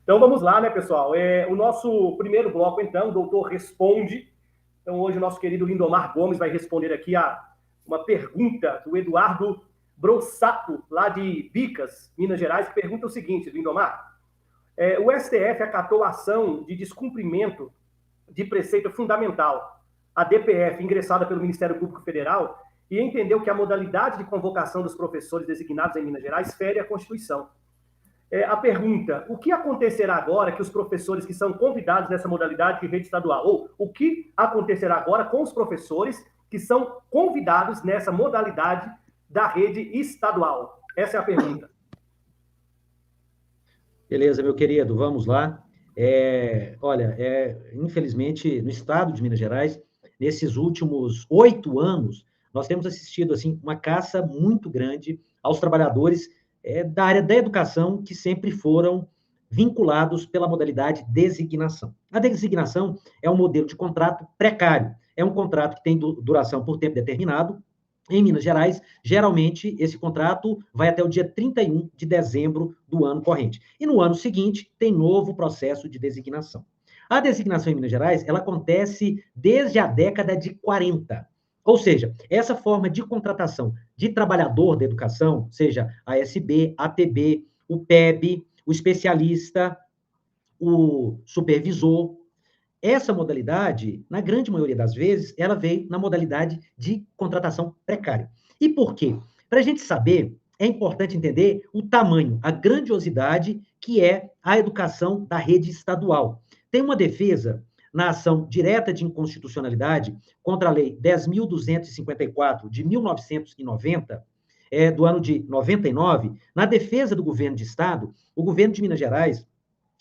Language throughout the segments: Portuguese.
Então vamos lá, né, pessoal? O nosso primeiro bloco, então, o doutor responde. Então hoje o nosso querido Lindomar Gomes vai responder aqui a uma pergunta do Eduardo Brossato, lá de Bicas, Minas Gerais, que pergunta o seguinte, Lindomar. O STF acatou a ação de descumprimento de preceito fundamental, a DPF, ingressada pelo Ministério Público Federal, e entendeu que a modalidade de convocação dos professores designados em Minas Gerais fere a Constituição. A pergunta, o que acontecerá agora que os professores que são convidados nessa modalidade de rede estadual? Ou o que acontecerá agora com os professores que são convidados nessa modalidade da rede estadual? Essa é a pergunta. Beleza, meu querido, vamos lá. Olha, infelizmente, no estado de Minas Gerais, nesses últimos 8 anos, nós temos assistido assim, uma caça muito grande aos trabalhadores da área da educação que sempre foram vinculados pela modalidade designação. A designação é um modelo de contrato precário, é um contrato que tem duração por tempo determinado. Em Minas Gerais, geralmente, esse contrato vai até o dia 31 de dezembro do ano corrente. E no ano seguinte, tem novo processo de designação. A designação em Minas Gerais, ela acontece desde a década de 40. Ou seja, essa forma de contratação de trabalhador da educação, seja a ASB, ATB, o PEB, o especialista, o supervisor, essa modalidade, na grande maioria das vezes, ela veio na modalidade de contratação precária. E por quê? Para a gente saber, é importante entender o tamanho, a grandiosidade que é a educação da rede estadual. Tem uma defesa na ação direta de inconstitucionalidade contra a Lei 10.254, de 1990, do ano de 99, na defesa do governo de Estado, o governo de Minas Gerais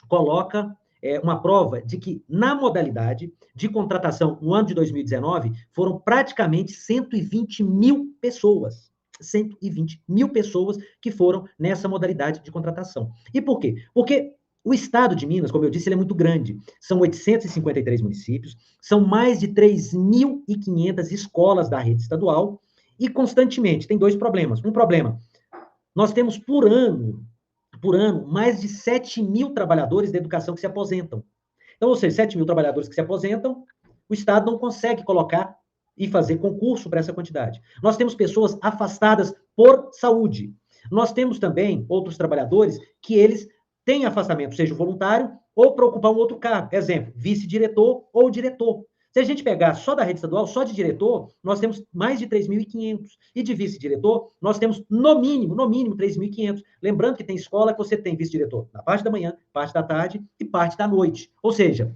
coloca uma prova de que, na modalidade de contratação no ano de 2019, foram praticamente 120 mil pessoas. 120 mil pessoas que foram nessa modalidade de contratação. E por quê? Porque o estado de Minas, como eu disse, ele é muito grande. São 853 municípios, são mais de 3.500 escolas da rede estadual e, constantemente, tem 2 problemas. Um problema, nós temos por ano, mais de 7 mil trabalhadores da educação que se aposentam. Então, ou seja, 7 mil trabalhadores que se aposentam, o Estado não consegue colocar e fazer concurso para essa quantidade. Nós temos pessoas afastadas por saúde. Nós temos também outros trabalhadores que eles têm afastamento, seja voluntário ou para ocupar um outro cargo. Exemplo, vice-diretor ou diretor. Se a gente pegar só da rede estadual, só de diretor, nós temos mais de 3.500. E de vice-diretor, nós temos no mínimo 3.500. Lembrando que tem escola que você tem vice-diretor na parte da manhã, parte da tarde e parte da noite. Ou seja,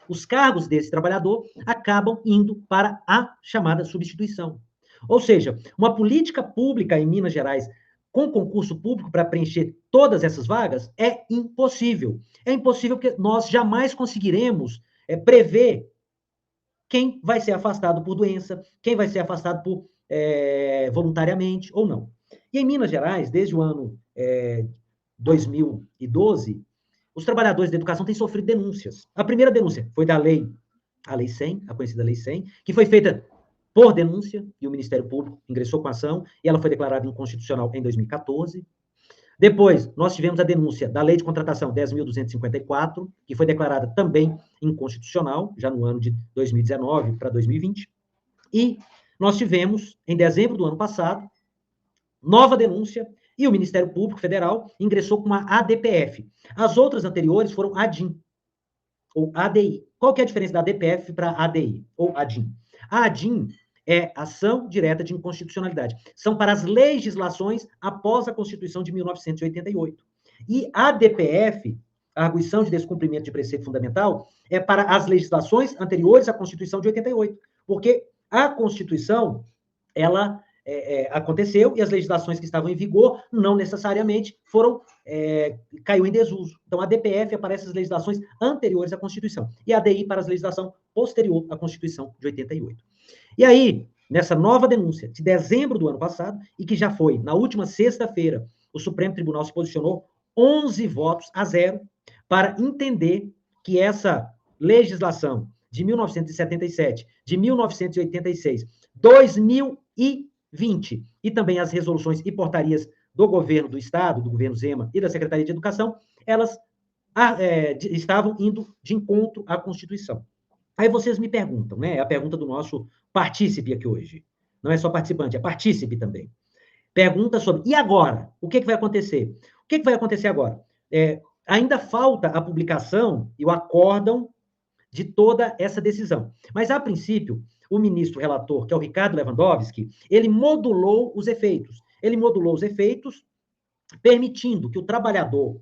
os cargos desse trabalhador acabam indo para a chamada substituição. Ou seja, uma política pública em Minas Gerais com concurso público para preencher todas essas vagas é impossível. É impossível porque nós jamais conseguiremos prever quem vai ser afastado por doença, quem vai ser afastado por voluntariamente ou não. E em Minas Gerais, desde o ano 2012, os trabalhadores da educação têm sofrido denúncias. A primeira denúncia foi da a Lei 100, a conhecida Lei 100, que foi feita por denúncia, e o Ministério Público ingressou com a ação, e ela foi declarada inconstitucional em 2014. Depois, nós tivemos a denúncia da Lei de Contratação 10.254, que foi declarada também inconstitucional, já no ano de 2019 para 2020. E nós tivemos, em dezembro do ano passado, nova denúncia, e o Ministério Público Federal ingressou com uma ADPF. As outras anteriores foram ADIM, ou ADI. Qual que é a diferença da ADPF para ADI, ou ADIM? A ADIM é ação direta de inconstitucionalidade. São para as legislações após a Constituição de 1988. E a DPF, a arguição de descumprimento de preceito fundamental, é para as legislações anteriores à Constituição de 88. Porque a Constituição, ela aconteceu e as legislações que estavam em vigor não necessariamente caiu em desuso. Então, a DPF é para essas legislações anteriores à Constituição e a ADI para as legislações posterior à Constituição de 88. E aí, nessa nova denúncia de dezembro do ano passado, e que já foi na última sexta-feira, o Supremo Tribunal se posicionou 11 votos a 0 para entender que essa legislação de 1977, de 1986, 2020 e também as resoluções e portarias do governo do Estado, do governo Zema e da Secretaria de Educação, elas estavam indo de encontro à Constituição. Aí vocês me perguntam, né? É a pergunta do nosso partícipe aqui hoje. Não é só participante, é partícipe também. Pergunta sobre, e agora? O que vai acontecer? O que vai acontecer agora? Ainda falta a publicação e o acórdão de toda essa decisão. Mas, a princípio, o ministro relator, que é o Ricardo Lewandowski, ele modulou os efeitos. Ele modulou os efeitos, permitindo que o trabalhador,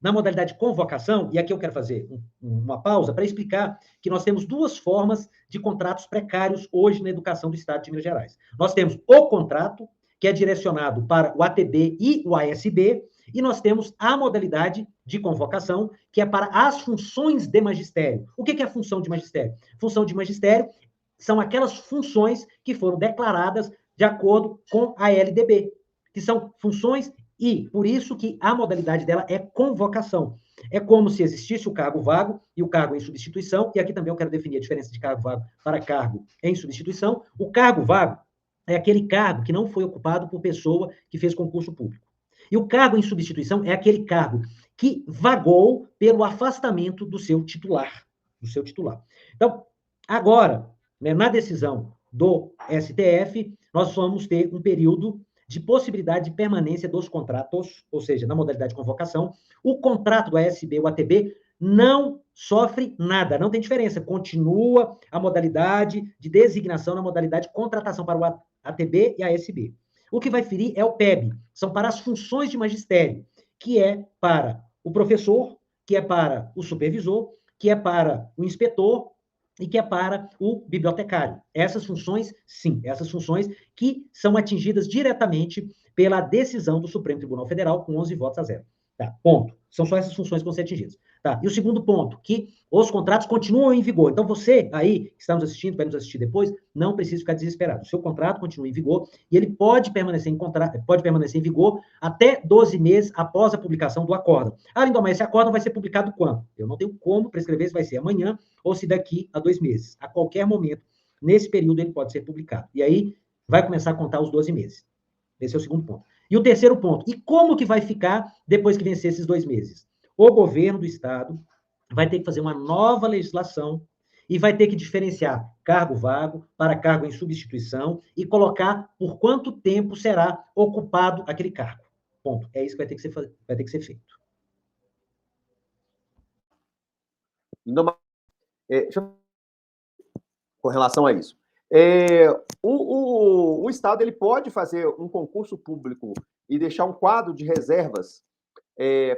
na modalidade de convocação, e aqui eu quero fazer uma pausa para explicar que nós temos duas formas de contratos precários hoje na educação do Estado de Minas Gerais. Nós temos o contrato, que é direcionado para o ATB e o ASB, e nós temos a modalidade de convocação, que é para as funções de magistério. O que é a função de magistério? Função de magistério são aquelas funções que foram declaradas de acordo com a LDB, que são funções e, por isso, que a modalidade dela é convocação. É como se existisse o cargo vago e o cargo em substituição, e aqui também eu quero definir a diferença de cargo vago para cargo em substituição. O cargo vago é aquele cargo que não foi ocupado por pessoa que fez concurso público. E o cargo em substituição é aquele cargo que vagou pelo afastamento do seu titular. Então, agora, né, na decisão do STF, nós vamos ter um período de possibilidade de permanência dos contratos, ou seja, na modalidade de convocação. O contrato do ASB, o ATB, não sofre nada, não tem diferença. Continua a modalidade de designação na modalidade de contratação para o ATB e a ASB. O que vai ferir é o PEB, são para as funções de magistério, que é para o professor, que é para o supervisor, que é para o inspetor e que é para o bibliotecário. Essas funções, sim, essas funções que são atingidas diretamente pela decisão do Supremo Tribunal Federal com 11 votos a 0. Tá, ponto. São só essas funções que vão ser atingidas. Tá, e o segundo ponto, que os contratos continuam em vigor. Então, você aí, que está nos assistindo, vai nos assistir depois, não precisa ficar desesperado. O seu contrato continua em vigor e ele pode permanecer em vigor até 12 meses após a publicação do acórdão. Lindomar, esse acórdão vai ser publicado quando? Eu não tenho como prescrever se vai ser amanhã ou se daqui a 2 meses. A qualquer momento, nesse período, ele pode ser publicado. E aí, vai começar a contar os 12 meses. Esse é o segundo ponto. E o terceiro ponto, e como que vai ficar depois que vencer esses 2 meses? O governo do Estado vai ter que fazer uma nova legislação e vai ter que diferenciar cargo vago para cargo em substituição e colocar por quanto tempo será ocupado aquele cargo. Ponto. É isso que vai ter que ser feito. Com relação a isso. O Estado ele pode fazer um concurso público e deixar um quadro de reservas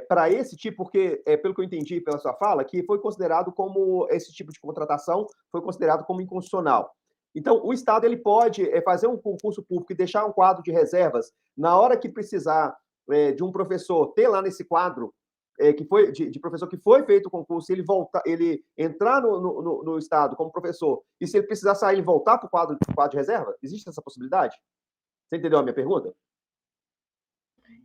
para esse tipo, porque, pelo que eu entendi pela sua fala, que foi considerado como, esse tipo de contratação foi considerado como inconstitucional. Então, o Estado ele pode fazer um concurso público e deixar um quadro de reservas, na hora que precisar de um professor ter lá nesse quadro, que foi de professor que foi feito o concurso, ele entrar no Estado como professor, e se ele precisar sair e voltar para o quadro de reserva? Existe essa possibilidade? Você entendeu a minha pergunta?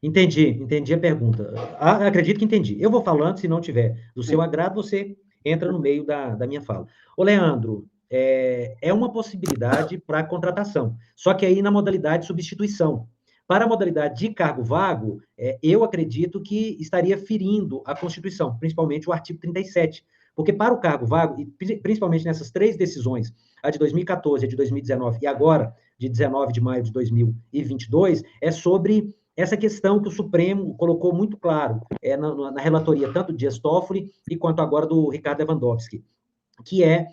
Entendi a pergunta. Acredito que entendi. Eu vou falando, se não tiver do seu agrado, você entra no meio da minha fala. Ô, Leandro, é uma possibilidade para contratação, só que aí na modalidade de substituição. Para a modalidade de cargo vago, eu acredito que estaria ferindo a Constituição, principalmente o artigo 37, porque para o cargo vago, e principalmente nessas 3 decisões, a de 2014, a de 2019 e agora, de 19 de maio de 2022, é sobre essa questão que o Supremo colocou muito claro na relatoria, tanto do Dias Toffoli e quanto agora do Ricardo Lewandowski, que é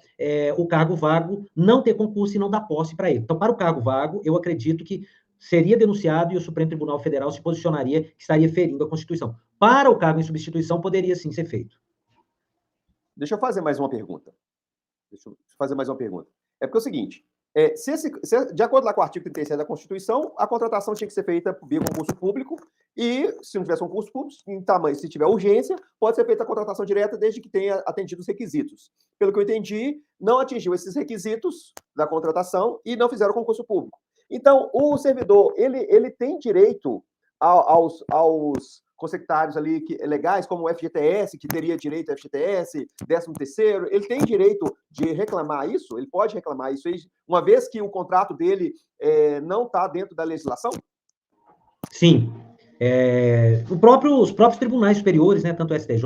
o cargo vago não ter concurso e não dar posse para ele. Então, para o cargo vago, eu acredito que seria denunciado e o Supremo Tribunal Federal se posicionaria que estaria ferindo a Constituição. Para o cargo em substituição, poderia sim ser feito. Deixa eu fazer mais uma pergunta. É porque é o seguinte, de acordo lá com o artigo 37 da Constituição, a contratação tinha que ser feita via concurso público e, se não tivesse concurso público, se tiver urgência, pode ser feita a contratação direta desde que tenha atendido os requisitos. Pelo que eu entendi, não atingiu esses requisitos da contratação e não fizeram concurso público. Então, o servidor, ele tem direito aos consectários ali legais, como o FGTS, que teria direito ao FGTS, 13º, ele tem direito de reclamar isso? Ele pode reclamar isso, uma vez que o contrato dele não está dentro da legislação? Sim. Os próprios tribunais superiores, né, tanto o STJ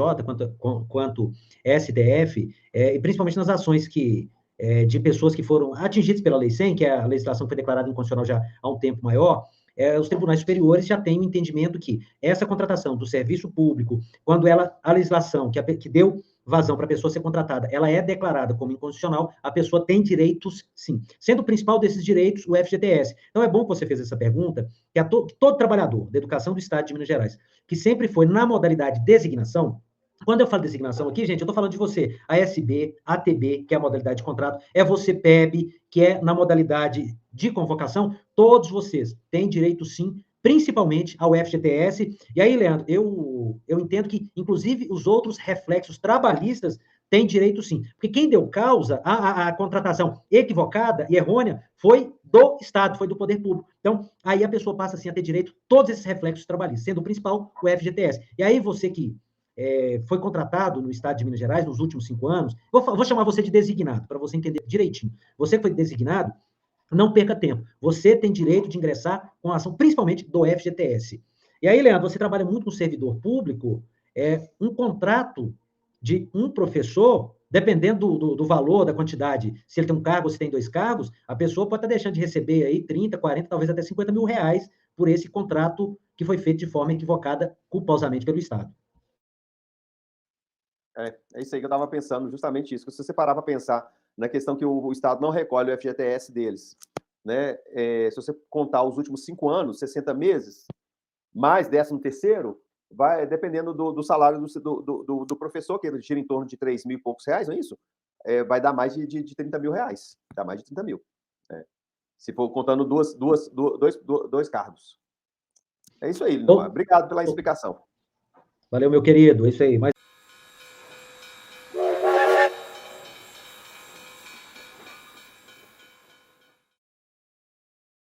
quanto STF, e principalmente nas ações de pessoas que foram atingidas pela Lei 100, que é a legislação que foi declarada inconstitucional já há um tempo maior, os tribunais superiores já têm o entendimento que essa contratação do serviço público, quando a legislação que deu vazão para a pessoa ser contratada, ela é declarada como inconstitucional, a pessoa tem direitos, sim. Sendo o principal desses direitos o FGTS. Então, é bom que você fez essa pergunta, que todo trabalhador da educação do Estado de Minas Gerais, que sempre foi na modalidade designação, quando eu falo designação aqui, gente, eu estou falando de você, ASB, ATB, que é a modalidade de contrato, é você PEB, que é na modalidade de convocação, todos vocês têm direito, sim, principalmente ao FGTS. E aí, Leandro, eu entendo que, inclusive, os outros reflexos trabalhistas têm direito, sim. Porque quem deu causa à contratação equivocada e errônea foi do Estado, foi do poder público. Então, aí a pessoa passa, assim, a ter direito a todos esses reflexos trabalhistas, sendo o principal o FGTS. E aí, você que foi contratado no Estado de Minas Gerais nos últimos 5 anos, vou chamar você de designado, para você entender direitinho. Você que foi designado, não perca tempo. Você tem direito de ingressar com a ação, principalmente do FGTS. E aí, Leandro, você trabalha muito no servidor público, um contrato de um professor, dependendo do valor, da quantidade, se ele tem um cargo ou se tem 2 cargos, a pessoa pode estar deixando de receber aí 30, 40, talvez até 50 mil reais por esse contrato que foi feito de forma equivocada, culposamente pelo Estado. É isso aí que eu estava pensando, justamente isso. Se você parar para pensar na questão que o Estado não recolhe o FGTS deles, né? Se você contar os últimos 5 anos, 60 meses, mais 13º, vai dependendo do salário do professor, que gira em torno de 3 mil e poucos reais, não é isso? Vai dar mais de 30 mil reais. Dá mais de 30 mil. Se for contando dois cargos. É isso aí, Lindomar. Obrigado pela explicação. Valeu, meu querido. É isso aí.